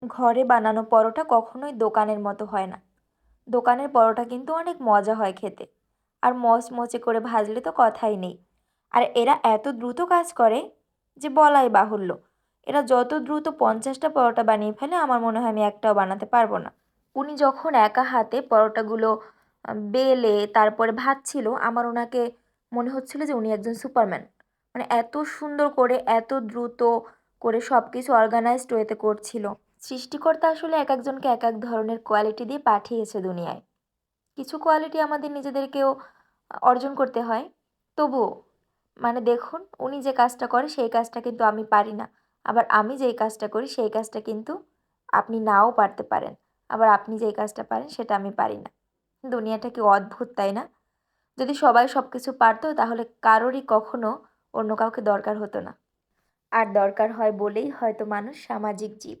ঘরে বানানো পরোটা কখনোই দোকানের মতো হয় না। দোকানের পরোটা কিন্তু অনেক মজা হয় খেতে। আর মচমচে করে ভাজলে তো কথাই নেই। আর এরা এত দ্রুত কাজ করে যে বলাই বাহুল্য। এরা যত দ্রুত 50টা পরোটা বানিয়ে ফেলে আমার মনে হয় আমি একটাও বানাতে পারবো না। উনি যখন একা হাতে পরোটাগুলো বেলে তারপরে ভাজছিল, আমার ওনাকে মনে হচ্ছিল যে উনি একজন সুপারম্যান। মানে এত সুন্দর করে এত দ্রুত করে সব কিছু অর্গানাইজড ওয়েতে করছিল। সৃষ্টিকর্তা আসলে এক একজনকে এক এক ধরনের কোয়ালিটি দিয়ে পাঠিয়েছে দুনিয়ায়। কিছু কোয়ালিটি আমাদের নিজেদেরকেও অর্জন করতে হয়। তবুও মানে দেখুন, উনি যে কাজটা করে সেই কাজটা কিন্তু আমি পারি না। আবার আমি যেই কাজটা করি সেই কাজটা কিন্তু আপনি নাও পারতে পারেন। আবার আপনি যেই কাজটা পারেন সেটা আমি পারি না। দুনিয়াটা কি অদ্ভুত, তাই না? যদি সবাই সব কিছু পারতো তাহলে কারোরই কখনো অন্য কাউকে দরকার হতো না। আর দরকার হয় বলেই হয়তো মানুষ সামাজিক জীব।